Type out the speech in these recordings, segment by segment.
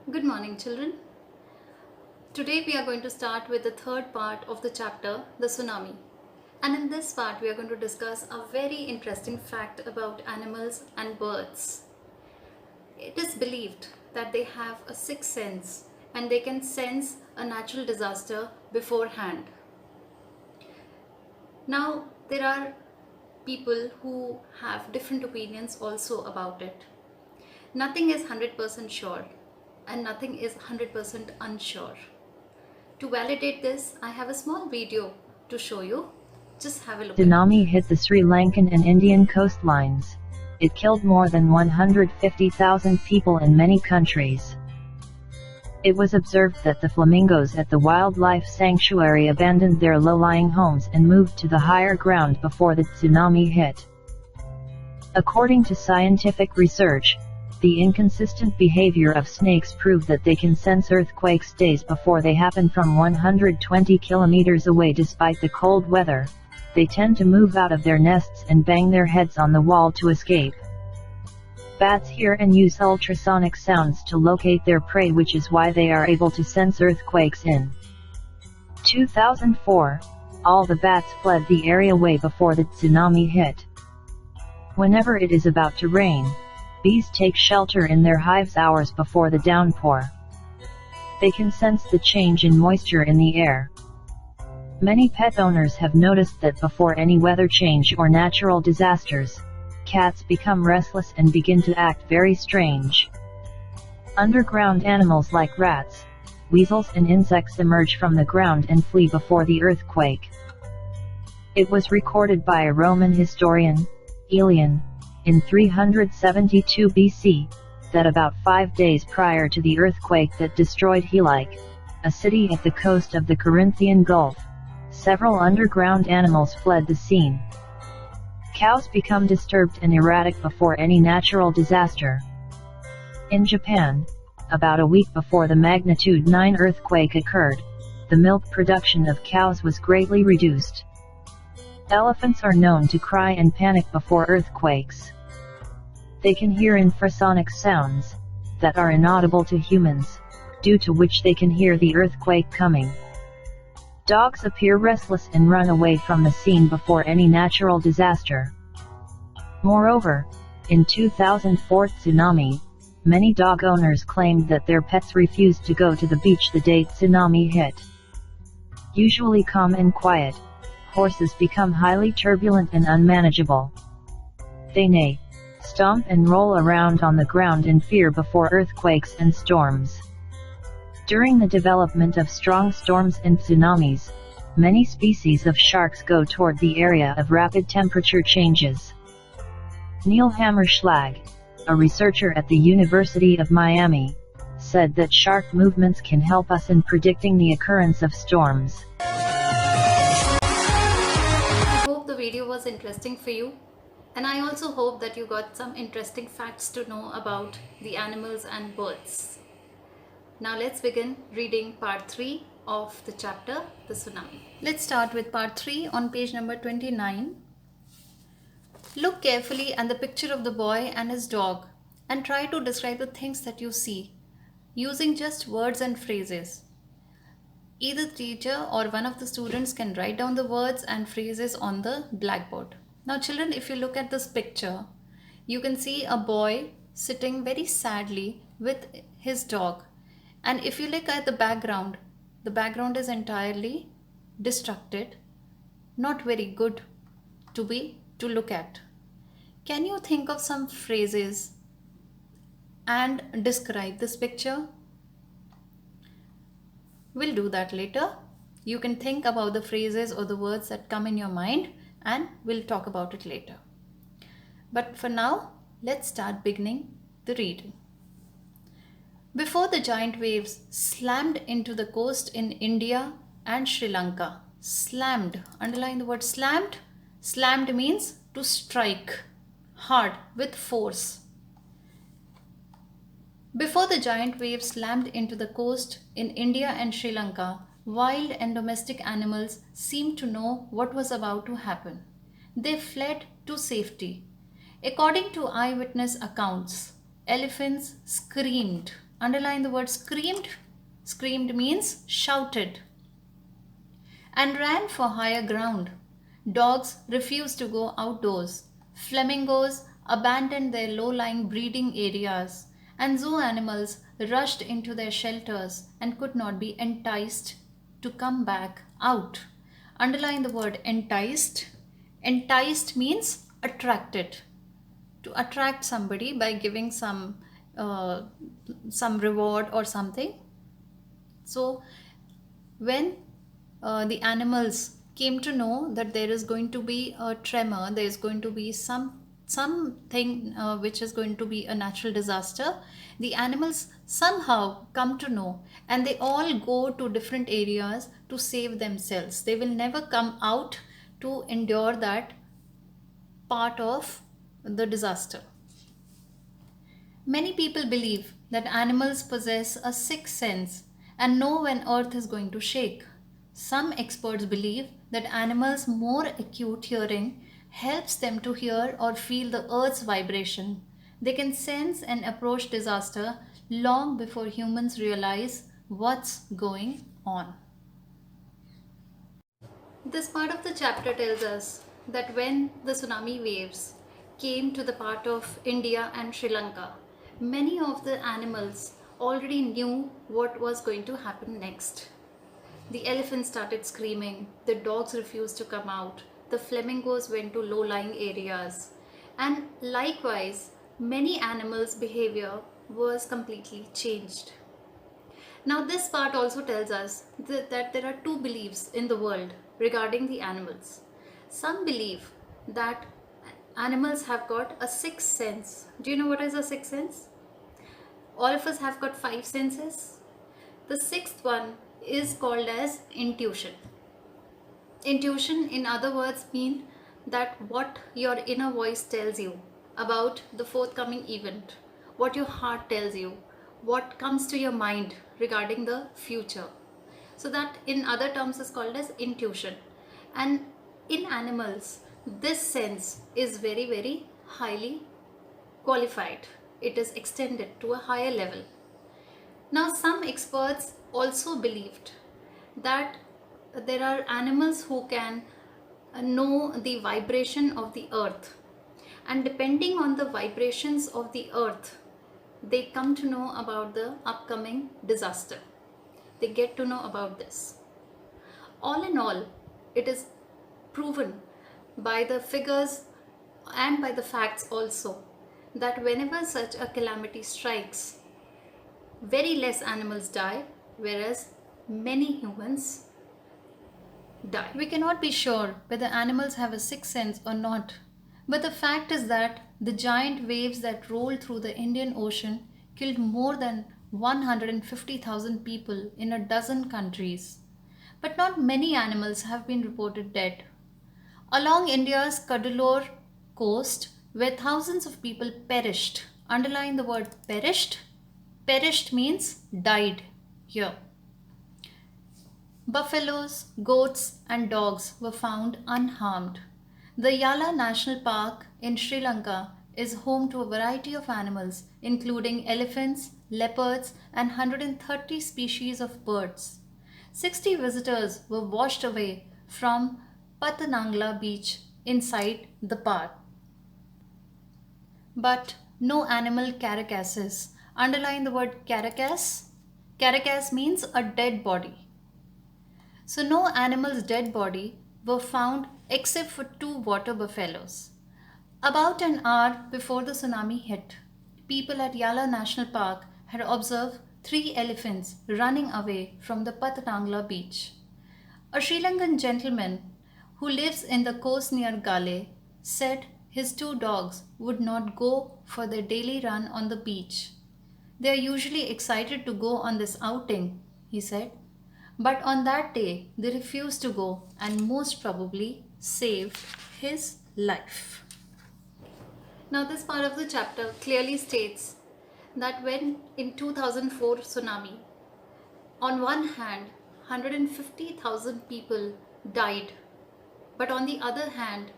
Good morning, children. Today we are going to start with the third part of the chapter, the tsunami. And in this part, we are going to discuss a very interesting fact about animals and birds. It is believed that they have a sixth sense and they can sense a natural disaster beforehand. Now, there are people who have different opinions also about it. Nothing is 100% sure and nothing is 100% unsure. To validate this, I have a small video to show you. Just have a look at it. Tsunami hit the Sri Lankan and Indian coastlines. It killed more than 150,000 people in many countries. It was observed that the flamingos at the wildlife sanctuary abandoned their low-lying homes and moved to the higher ground before the tsunami hit. According to scientific research, the inconsistent behavior of snakes proved that they can sense earthquakes days before they happen from 120 kilometers away despite the cold weather. They tend to move out of their nests and bang their heads on the wall to escape. Bats hear and use ultrasonic sounds to locate their prey, which is why they are able to sense earthquakes. In 2004, all the bats fled the area way before the tsunami hit. Whenever it is about to rain, bees take shelter in their hives hours before the downpour. They can sense the change in moisture in the air. Many pet owners have noticed that before any weather change or natural disasters, cats become restless and begin to act very strange. Underground animals like rats, weasels and insects emerge from the ground and flee before the earthquake. It was recorded by a Roman historian, Aelian, in 372 BC, that about 5 days prior to the earthquake that destroyed Helike, a city at the coast of the Corinthian Gulf, several underground animals fled the scene. Cows become disturbed and erratic before any natural disaster. In Japan, about a week before the magnitude 9 earthquake occurred, the milk production of cows was greatly reduced. Elephants are known to cry and panic before earthquakes. They can hear infrasonic sounds that are inaudible to humans, due to which they can hear the earthquake coming. Dogs appear restless and run away from the scene before any natural disaster. Moreover, in 2004 tsunami, many dog owners claimed that their pets refused to go to the beach the day tsunami hit. Usually calm and quiet, horses become highly turbulent and unmanageable. They neigh, stomp and roll around on the ground in fear before earthquakes and storms. During the development of strong storms and tsunamis, many species of sharks go toward the area of rapid temperature changes. Neil Hammerschlag, a researcher at the University of Miami, said that shark movements can help us in predicting the occurrence of storms. I hope the video was interesting for you, and I also hope that you got some interesting facts to know about the animals and birds. Now let's begin reading part 3 of the chapter, the tsunami. Let's start with part 3 on page number 29. Look carefully at the picture of the boy and his dog and try to describe the things that you see using just words and phrases. Either the teacher or one of the students can write down the words and phrases on the blackboard. Now children, if you look at this picture, you can see a boy sitting very sadly with his dog. And if you look at the background is entirely destructed, not very good to look at. Can you think of some phrases and describe this picture? We'll do that later. You can think about the phrases or the words that come in your mind and we'll talk about it later. But for now, let's start beginning the reading. Before the giant waves slammed into the coast in India and Sri Lanka. Slammed. Underline the word slammed. Slammed means to strike hard with force. Before the giant waves slammed into the coast in India and Sri Lanka, wild and domestic animals seemed to know what was about to happen. They fled to safety. According to eyewitness accounts, elephants screamed Underline the word screamed. Screamed means shouted. And ran for higher ground. Dogs refused to go outdoors. Flamingos abandoned their low-lying breeding areas, and zoo animals rushed into their shelters and could not be enticed to come back out. Underline the word enticed. Enticed means attracted. To attract somebody by giving some reward or something. So when the animals came to know that there is going to be a tremor, there is going to be something which is going to be a natural disaster, the animals somehow come to know, and they all go to different areas to save themselves. They will never come out to endure that part of the disaster. Many people believe that animals possess a sixth sense and know when earth is going to shake. Some experts believe that animals' more acute hearing helps them to hear or feel the earth's vibration. They can sense and approach disaster long before humans realize what's going on. This part of the chapter tells us that when the tsunami waves came to the part of India and Sri Lanka, many of the animals already knew what was going to happen next. The elephants started screaming, the dogs refused to come out, the flamingos went to low-lying areas, and likewise, many animals' behavior was completely changed. Now, this part also tells us that there are two beliefs in the world regarding the animals. Some believe that animals have got a sixth sense. Do you know what is a sixth sense? All of us have got five senses. The sixth one is called as intuition. Intuition, in other words, mean that what your inner voice tells you about the forthcoming event, what your heart tells you, what comes to your mind regarding the future. So that in other terms is called as intuition. And in animals, this sense is very, very highly qualified. It is extended to a higher level. Now, some experts also believed that there are animals who can know the vibration of the earth, and depending on the vibrations of the earth, they come to know about the upcoming disaster. They get to know about this. All in all, it is proven by the figures and by the facts also that whenever such a calamity strikes, very less animals die, whereas many humans die. We cannot be sure whether animals have a sixth sense or not, but the fact is that the giant waves that rolled through the Indian Ocean killed more than 150,000 people in a dozen countries. But not many animals have been reported dead. Along India's Cuddalore coast, where thousands of people perished, underline the word perished. Perished means died here. Buffaloes, goats, and dogs were found unharmed. The Yala National Park in Sri Lanka is home to a variety of animals, including elephants, leopards, and 130 species of birds. 60 visitors were washed away from Patanangla beach inside the park. But no animal carcasses. Underline the word carcass. Carcass means a dead body. So no animal's dead body were found except for two water buffaloes. About an hour before the tsunami hit, people at Yala National Park had observed three elephants running away from the Patanangla beach. A Sri Lankan gentleman who lives in the coast near Gale said his two dogs would not go for their daily run on the beach. They are usually excited to go on this outing, he said, but on that day they refused to go and most probably saved his life. Now, this part of the chapter clearly states that when in 2004 tsunami, on one hand, 150,000 people died, but on the other hand,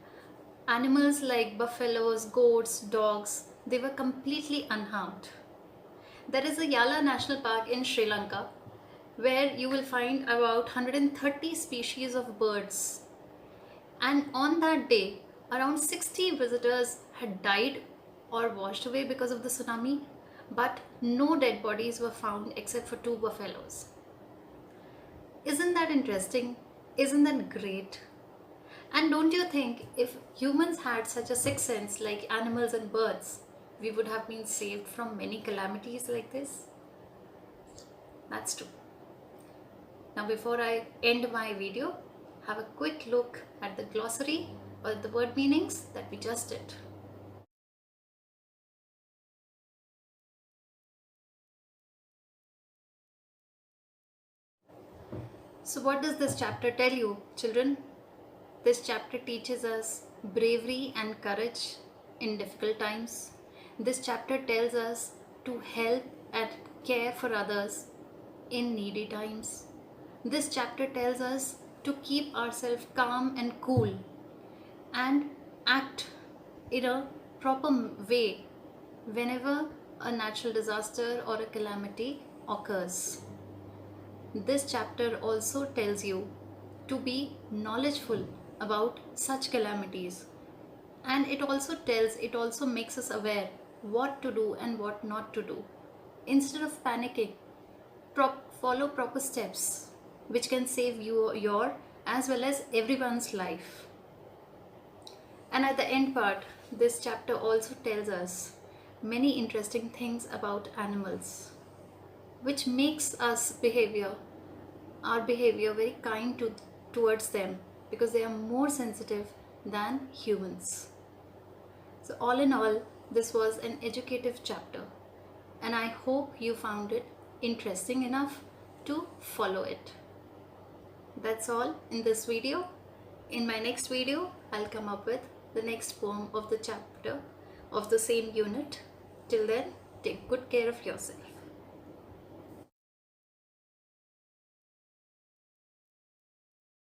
animals like buffaloes, goats, dogs, they were completely unharmed. There is a Yala National Park in Sri Lanka where you will find about 130 species of birds. And on that day, around 60 visitors had died or washed away because of the tsunami, but no dead bodies were found except for two buffaloes. Isn't that interesting? Isn't that great? And don't you think if humans had such a sixth sense like animals and birds, we would have been saved from many calamities like this? That's true. Now, before I end my video, have a quick look at the glossary or the word meanings that we just did. So what does this chapter tell you, children? This chapter teaches us bravery and courage in difficult times. This chapter tells us to help and care for others in needy times. This chapter tells us to keep ourselves calm and cool and act in a proper way whenever a natural disaster or a calamity occurs. This chapter also tells you to be knowledgeable about such calamities, and it also makes us aware what to do and what not to do. Instead of panicking, follow proper steps which can save your as well as everyone's life. And at the end part, this chapter also tells us many interesting things about animals, which makes our behavior very kind towards them, because they are more sensitive than humans. So all in all, this was an educative chapter, and I hope you found it interesting enough to follow it. That's all in this video. In my next video, I'll come up with the next poem of the chapter of the same unit. Till then, take good care of yourself.